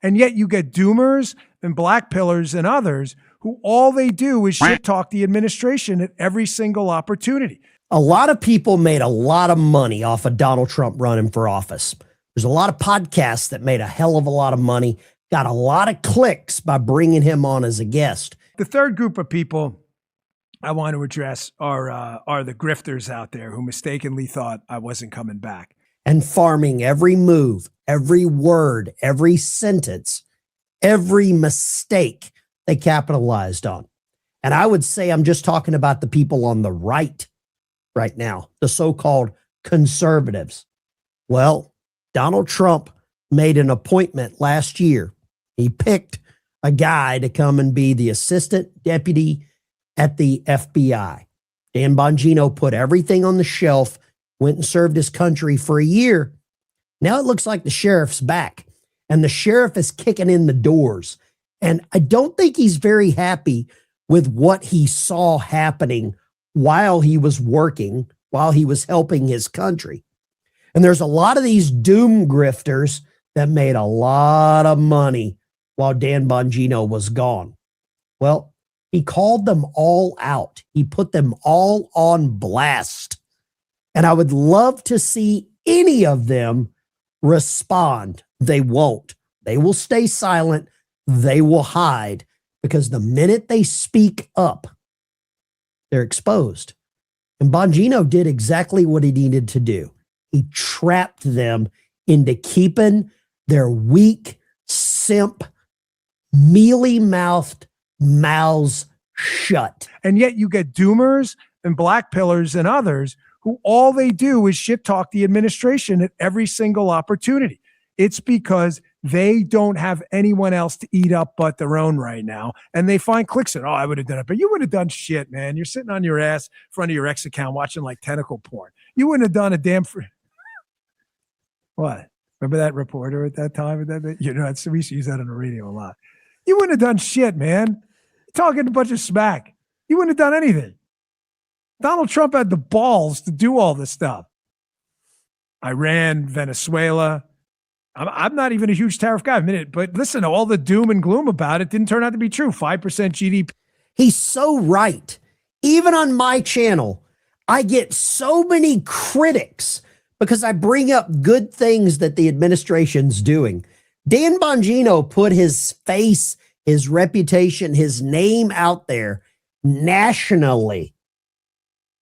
And yet you get doomers and blackpillers and others who all they do is shit talk the administration at every single opportunity. A lot of people made a lot of money off of Donald Trump running for office. There's a lot of podcasts that made a hell of a lot of money, got a lot of clicks by bringing him on as a guest. The third group of people I want to address are the grifters out there who mistakenly thought I wasn't coming back. And farming every move, every word, every sentence, every mistake they capitalized on. And I would say I'm just talking about the people on the right now, the so-called conservatives. Well, Donald Trump made an appointment last year. He picked a guy to come and be the assistant deputy at the FBI. Dan Bongino put everything on the shelf, went and served his country for a year. Now it looks like the sheriff's back, and the sheriff is kicking in the doors. And I don't think he's very happy with what he saw happening while he was working, while he was helping his country. And there's a lot of these doom grifters that made a lot of money while Dan Bongino was gone. Well, he called them all out. He put them all on blast. And I would love to see any of them respond. They won't. They will stay silent. They will hide, because the minute they speak up, they're exposed. And Bongino did exactly what he needed to do. He trapped them into keeping their weak, simp, mealy-mouthed mouths shut. And yet you get doomers and blackpillers and others who all they do is shit talk the administration at every single opportunity. It's because they don't have anyone else to eat up but their own right now. And they find clicks in, oh, I would have done it. But you would have done shit, man. You're sitting on your ass in front of your ex account watching like tentacle porn. You wouldn't have done a damn What? Remember that reporter at that time? You know, we used to use that on the radio a lot. You wouldn't have done shit, man. You're talking a bunch of smack. You wouldn't have done anything. Donald Trump had the balls to do all this stuff. Iran, Venezuela. I'm not even a huge tariff guy, but listen, all the doom and gloom about it didn't turn out to be true. 5% GDP. He's so right. Even on my channel, I get so many critics because I bring up good things that the administration's doing. Dan Bongino put his face, his reputation, his name out there nationally.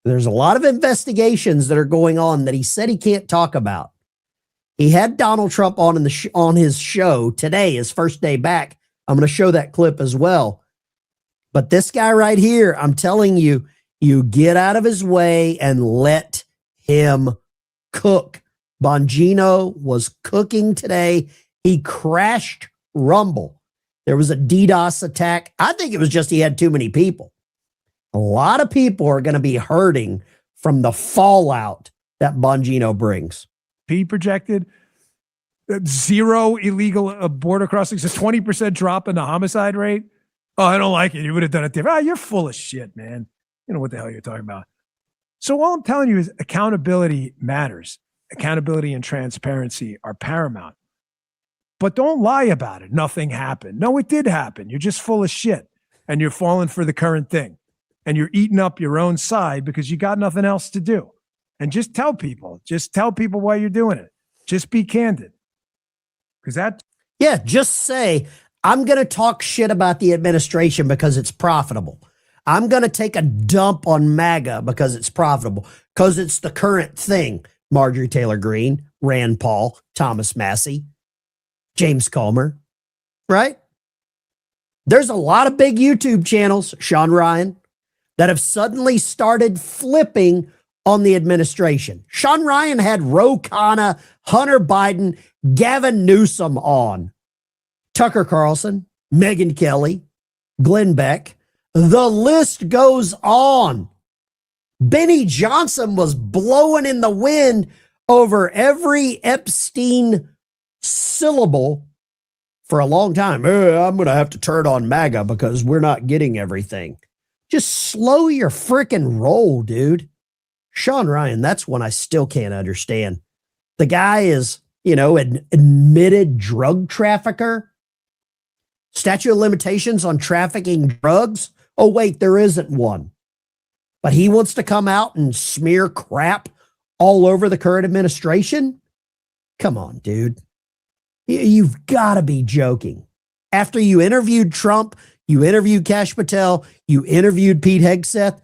There's a lot of investigations that are going on that he said he can't talk about. He had Donald Trump on on his show today, his first day back. I'm going to show that clip as well. But this guy right here, I'm telling you, you get out of his way and let him cook. Bongino was cooking today. He crashed Rumble. There was a DDoS attack. I think it was just he had too many people. A lot of people are going to be hurting from the fallout that Bongino brings. Projected, 0 illegal border crossings, a 20% drop in the homicide rate. Oh, I don't like it. You would have done it different. Oh, you're full of shit, man. You know what the hell you're talking about. So all I'm telling you is accountability matters. Accountability and transparency are paramount. But don't lie about it. Nothing happened. No, it did happen. You're just full of shit, and you're falling for the current thing, and you're eating up your own side because you got nothing else to do. And just tell people why you're doing it. Just be candid. Just say, I'm going to talk shit about the administration because it's profitable. I'm going to take a dump on MAGA because it's profitable, because it's the current thing. Marjorie Taylor Greene, Rand Paul, Thomas Massey, James Comer, right? There's a lot of big YouTube channels, Sean Ryan, that have suddenly started flipping on the administration. Sean Ryan had Ro Khanna, Hunter Biden, Gavin Newsom on. Tucker Carlson, Megyn Kelly, Glenn Beck. The list goes on. Benny Johnson was blowing in the wind over every Epstein syllable for a long time. I'm going to have to turn on MAGA because we're not getting everything. Just slow your freaking roll, dude. Sean Ryan, that's one I still can't understand. The guy is, an admitted drug trafficker. Statute of limitations on trafficking drugs? Oh, wait, there isn't one. But he wants to come out and smear crap all over the current administration? Come on, dude. You've got to be joking. After you interviewed Trump, you interviewed Kash Patel, you interviewed Pete Hegseth,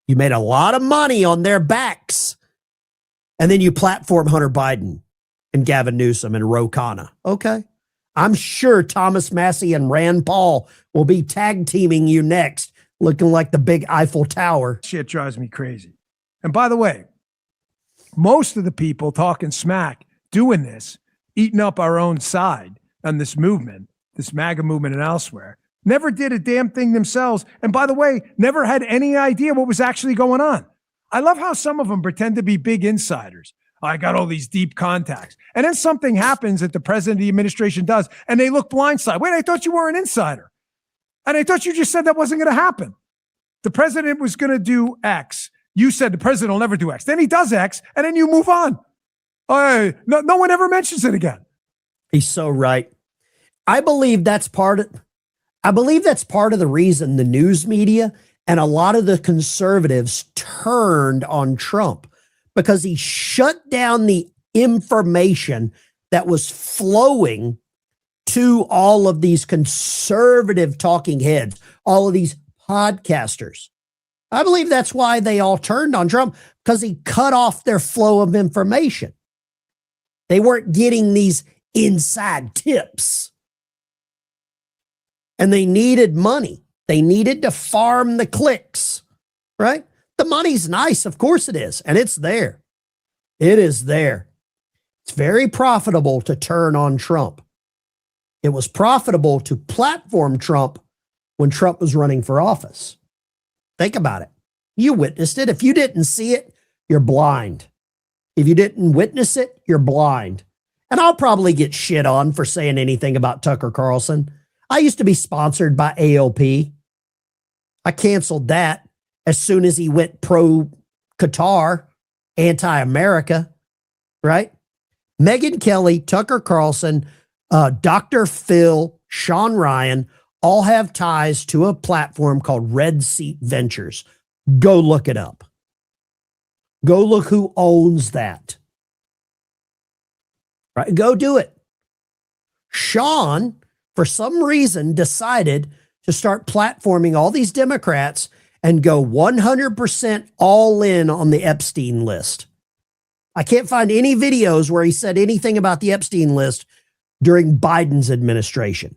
you made a lot of money on their backs, and then you platform Hunter Biden and Gavin Newsom and Ro Khanna. Okay. I'm sure Thomas Massey and Rand Paul will be tag teaming you next, looking like the big Eiffel Tower. Shit drives me crazy. And by the way, most of the people talking smack, doing this, eating up our own side on this movement, this MAGA movement and elsewhere, never did a damn thing themselves. And by the way, never had any idea what was actually going on. I love how some of them pretend to be big insiders. I got all these deep contacts. And then something happens that the president of the administration does, and they look blindside. Wait, I thought you were an insider. And I thought you just said that wasn't going to happen. The president was going to do X. You said the president will never do X. Then he does X, and then you move on. No one ever mentions it again. He's so right. I believe that's part of the reason the news media and a lot of the conservatives turned on Trump, because he shut down the information that was flowing to all of these conservative talking heads, all of these podcasters. I believe that's why they all turned on Trump, because he cut off their flow of information. They weren't getting these inside tips. And they needed money. They needed to farm the clicks, right? The money's nice. Of course it is. And it's there. It is there. It's very profitable to turn on Trump. It was profitable to platform Trump when Trump was running for office. Think about it. You witnessed it. If you didn't see it, you're blind. If you didn't witness it, you're blind. And I'll probably get shit on for saying anything about Tucker Carlson. I used to be sponsored by AOP. I canceled that as soon as he went pro-Qatar, anti-America, right? Megyn Kelly, Tucker Carlson, Dr. Phil, Sean Ryan, all have ties to a platform called Red Seat Ventures. Go look it up. Go look who owns that. Right? Go do it. Sean, for some reason, decided to start platforming all these Democrats and go 100% all in on the Epstein list. I can't find any videos where he said anything about the Epstein list during Biden's administration.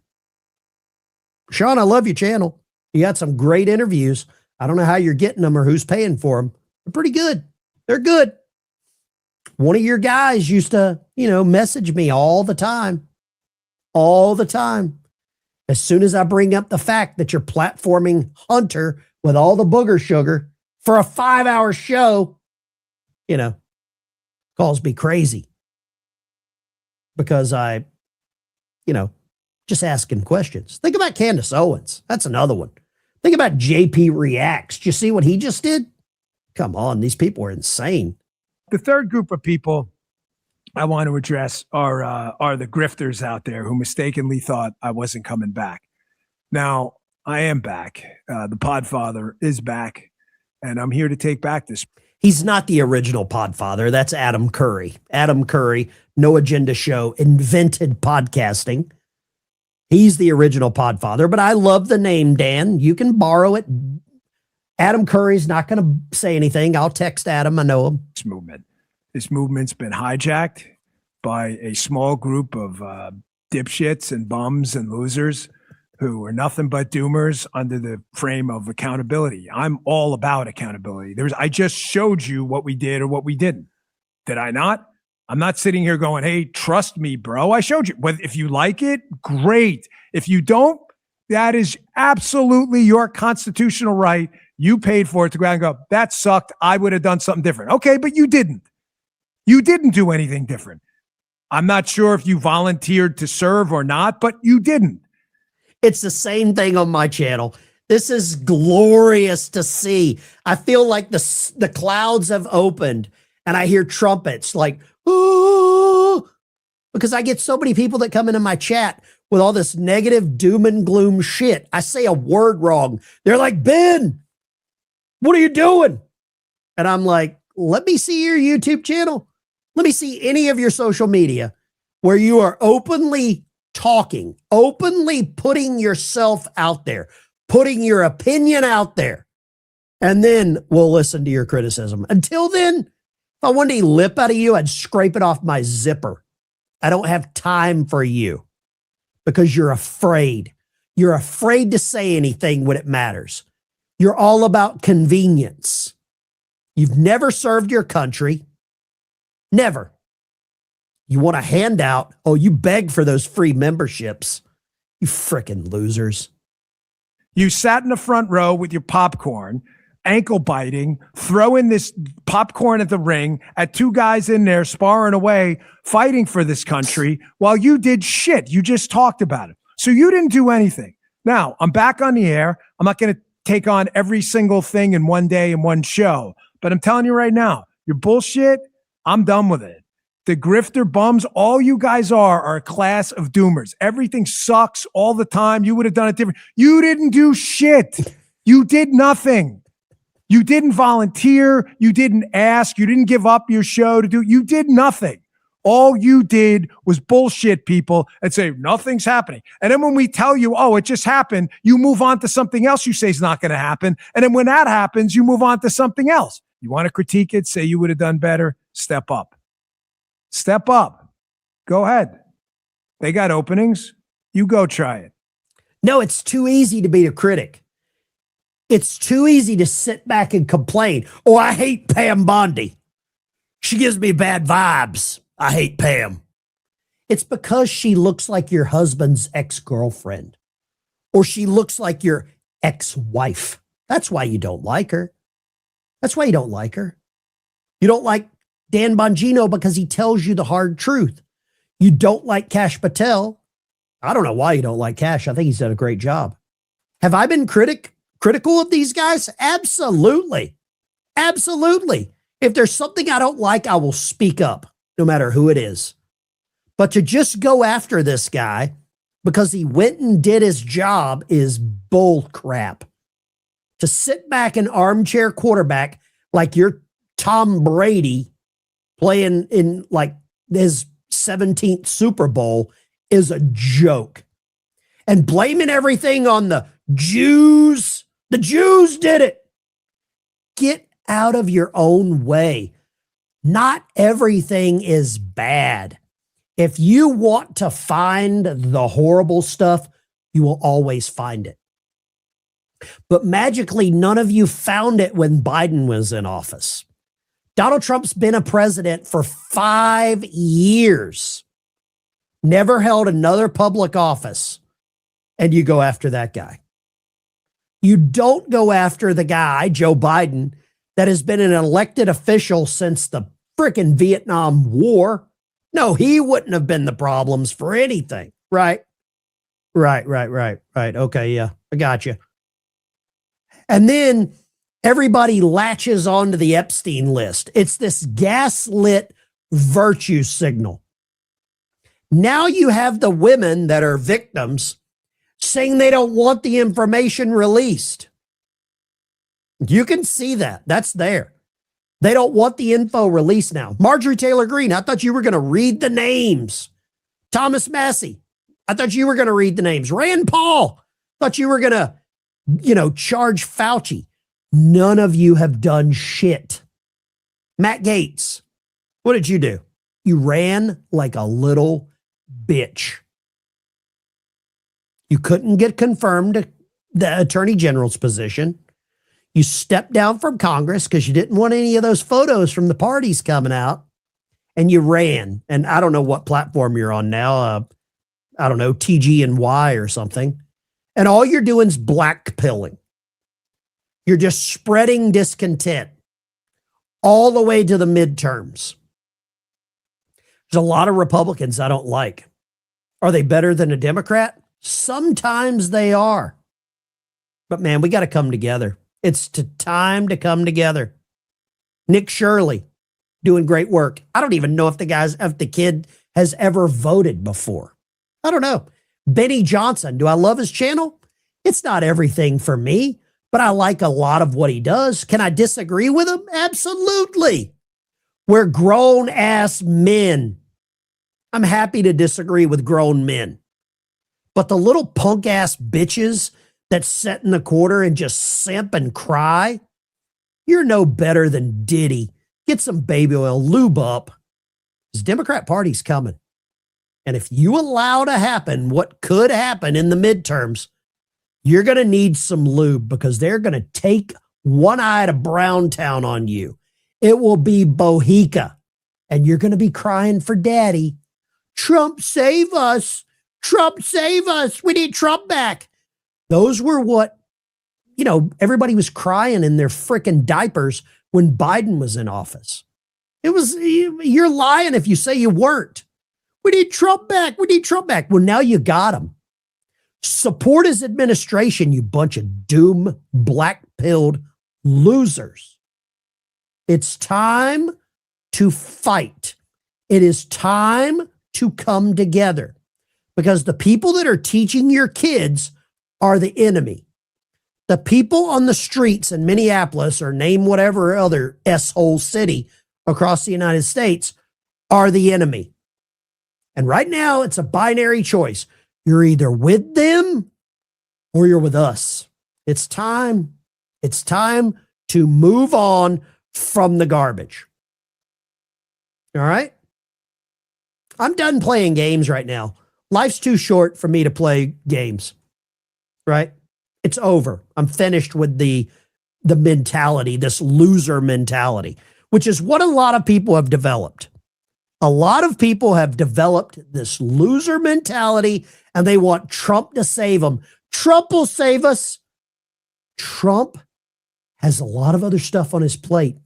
Sean, I love your channel. You got some great interviews. I don't know how you're getting them or who's paying for them. They're pretty good. They're good. One of your guys used to, message me all the time. All the time. As soon as I bring up the fact that you're platforming Hunter with all the booger sugar for a 5-hour show, calls me crazy. Because I, just asking questions. Think about Candace Owens. That's another one. Think about JP Reacts. Do you see what he just did? Come on, these people are insane. The third group of people I want to address are the grifters out there who mistakenly thought I wasn't coming back. Now, I am back. The Podfather is back, and I'm here to take back this. He's not the original Podfather. That's Adam Curry. Adam Curry, No Agenda Show, invented podcasting. He's the original Podfather, but I love the name, Dan. You can borrow it. Adam Curry's not going to say anything. I'll text Adam. I know him. This movement's been hijacked by a small group of dipshits and bums and losers who are nothing but doomers under the frame of accountability. I'm all about accountability. I just showed you what we did or what we didn't. Did I not? I'm not sitting here going, hey, trust me, bro. I showed you. If you like it, great. If you don't, that is absolutely your constitutional right. You paid for it to go out and go, that sucked. I would have done something different. Okay, but you didn't. You didn't do anything different. I'm not sure if you volunteered to serve or not, but you didn't. It's the same thing on my channel. This is glorious to see. I feel like the clouds have opened and I hear trumpets like, oh, because I get so many people that come into my chat with all this negative doom and gloom shit. I say a word wrong. They're like, Ben, what are you doing? And I'm like, let me see your YouTube channel. Let me see any of your social media where you are openly talking, openly putting yourself out there, putting your opinion out there. And then we'll listen to your criticism. Until then, if I want any lip out of you, I'd scrape it off my zipper. I don't have time for you because you're afraid. You're afraid to say anything when it matters. You're all about convenience. You've never served your country. Never. You want a handout. Oh, you beg for those free memberships. You frickin' losers. You sat in the front row with your popcorn, ankle biting, throwing this popcorn at the ring at two guys in there sparring away, fighting for this country while you did shit. You just talked about it. So you didn't do anything. Now, I'm back on the air. I'm not going to take on every single thing in one day in one show. But I'm telling you right now, your bullshit, I'm done with it. The grifter bums, all you guys are a class of doomers. Everything sucks all the time. You would have done it different. You didn't do shit. You did nothing. You didn't volunteer. You didn't ask. You didn't give up your show to do. You did nothing. All you did was bullshit people and say nothing's happening. And then when we tell you, oh, it just happened, you move on to something else you say is not going to happen. And then when that happens, you move on to something else. You want to critique it, say you would have done better, step up. Step up. Go ahead. They got openings. You go try it. No, it's too easy to be a critic. It's too easy to sit back and complain. Oh, I hate Pam Bondi. She gives me bad vibes. I hate Pam. It's because she looks like your husband's ex-girlfriend, or she looks like your ex-wife. That's why you don't like her. That's why you don't like her. You don't like Dan Bongino because he tells you the hard truth. You don't like Kash Patel. I don't know why you don't like Kash. I think he's done a great job. Have I been critical of these guys? Absolutely. Absolutely. If there's something I don't like, I will speak up, no matter who it is. But to just go after this guy because he went and did his job is bull crap. To sit back and armchair quarterback like you're Tom Brady playing in like his 17th Super Bowl is a joke. And blaming everything on the Jews. The Jews did it. Get out of your own way. Not everything is bad. If you want to find the horrible stuff, you will always find it. But magically, none of you found it when Biden was in office. Donald Trump's been a president for 5 years, never held another public office, and you go after that guy. You don't go after the guy, Joe Biden, that has been an elected official since the frickin' Vietnam War. No, he wouldn't have been the problems for anything. Right. Okay, yeah, I got you. And then everybody latches onto the Epstein list. It's this gaslit virtue signal. Now you have the women that are victims saying they don't want the information released. You can see that. That's there. They don't want the info released now. Marjorie Taylor Greene, I thought you were going to read the names. Thomas Massey, I thought you were going to read the names. Rand Paul, thought you were going to, charge Fauci. None of you have done shit. Matt Gaetz, what did you do? You ran like a little bitch. You couldn't get confirmed the attorney general's position. You stepped down from Congress because you didn't want any of those photos from the parties coming out. And you ran. And I don't know what platform you're on now. I don't know, TG&Y or something. And all you're doing is blackpilling. You're just spreading discontent all the way to the midterms. There's a lot of Republicans I don't like. Are they better than a Democrat? Sometimes they are. But man, we got to come together. It's time to come together. Nick Shirley doing great work. I don't even know if the kid has ever voted before. I don't know. Benny Johnson, do I love his channel? It's not everything for me, but I like a lot of what he does. Can I disagree with him? Absolutely. We're grown ass men. I'm happy to disagree with grown men. But the little punk ass bitches that sit in the corner and just simp and cry, you're no better than Diddy. Get some baby oil, lube up. This Democrat Party's coming. And if you allow to happen what could happen in the midterms, you're going to need some lube because they're going to take one eye to Browntown on you. It will be Bohica. And you're going to be crying for daddy. Trump, save us. Trump, save us. We need Trump back. Those were what, everybody was crying in their freaking diapers when Biden was in office. You're lying if you say you weren't. We need Trump back. We need Trump back. Well, now you got him. Support his administration, you bunch of doom, black-pilled losers. It's time to fight. It is time to come together because the people that are teaching your kids are the enemy. The people on the streets in Minneapolis or name whatever other S-hole city across the United States are the enemy. And right now it's a binary choice. You're either with them or you're with us. It's time. It's time to move on from the garbage. All right? I'm done playing games right now. Life's too short for me to play games. Right? It's over. I'm finished with the mentality, this loser mentality, which is what a lot of people have developed. A lot of people have developed this loser mentality and they want Trump to save them. Trump will save us. Trump has a lot of other stuff on his plate.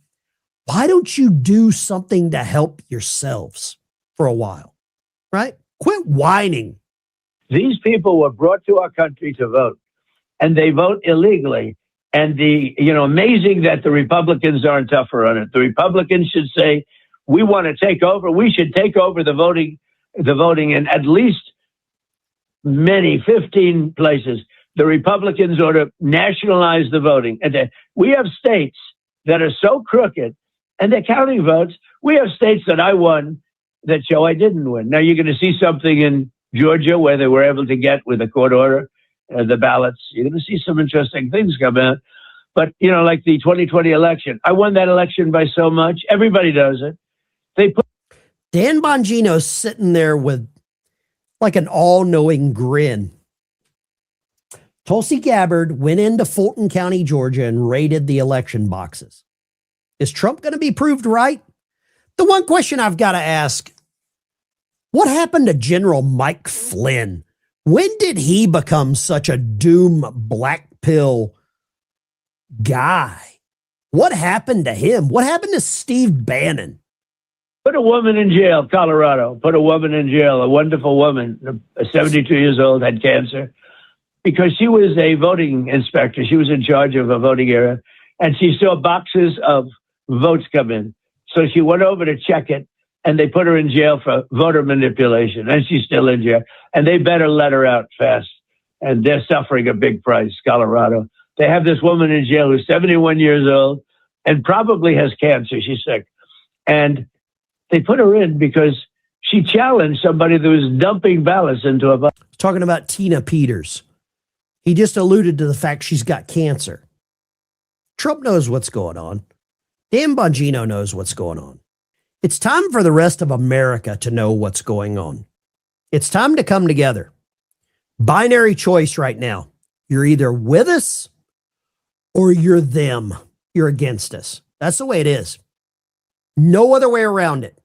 Why don't you do something to help yourselves for a while? Right? Quit whining. These people were brought to our country to vote, and they vote illegally. And amazing that the Republicans aren't tougher on it. The Republicans should say, we want to take over. We should take over the voting in at least 15 places. The Republicans ought to nationalize the voting. And we have states that are so crooked, and they're counting votes. We have states that I won that show I didn't win. Now you're going to see something in Georgia where they were able to get with a court order the ballots. You're going to see some interesting things come out. But, like the 2020 election, I won that election by so much. Everybody does it. Dan Bongino's sitting there with like an all-knowing grin. Tulsi Gabbard went into Fulton County, Georgia, and raided the election boxes. Is Trump going to be proved right? The one question I've got to ask, what happened to General Mike Flynn? When did he become such a doom black pill guy? What happened to him? What happened to Steve Bannon? Put a woman in jail, Colorado. Put a woman in jail, a wonderful woman, 72 years old, had cancer, because she was a voting inspector. She was in charge of a voting area, and she saw boxes of votes come in. So she went over to check it, and they put her in jail for voter manipulation, and she's still in jail. And they better let her out fast. And they're suffering a big price, Colorado. They have this woman in jail who's 71 years old and probably has cancer. She's sick. And they put her in because she challenged somebody that was dumping ballots into a box. Talking about Tina Peters. He just alluded to the fact she's got cancer. Trump knows what's going on. Dan Bongino knows what's going on. It's time for the rest of America to know what's going on. It's time to come together. Binary choice right now. You're either with us or you're them. You're against us. That's the way it is. No other way around it.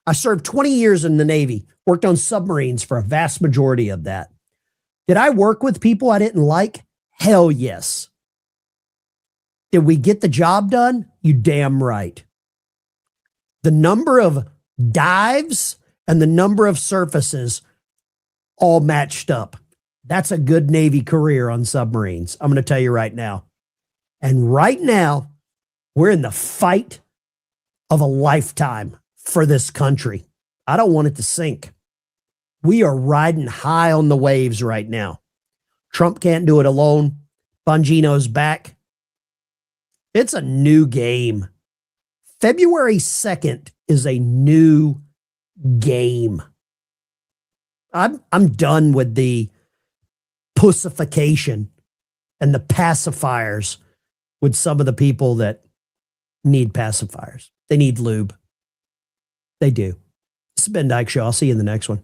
I served 20 years in the Navy, worked on submarines for a vast majority of that. Did I work with people I didn't like? Hell yes. Did we get the job done? You damn right. The number of dives and the number of surfaces all matched up. That's a good Navy career on submarines. I'm going to tell you right now. And right now, we're in the fight of a lifetime for this country. I don't want it to sink. We are riding high on the waves right now. Trump can't do it alone. Bongino's back. It's a new game. February 2nd is a new game. I'm done with the pussification and the pacifiers with some of the people that need pacifiers. They need lube. They do. This has been Dyke Show. I'll see you in the next one.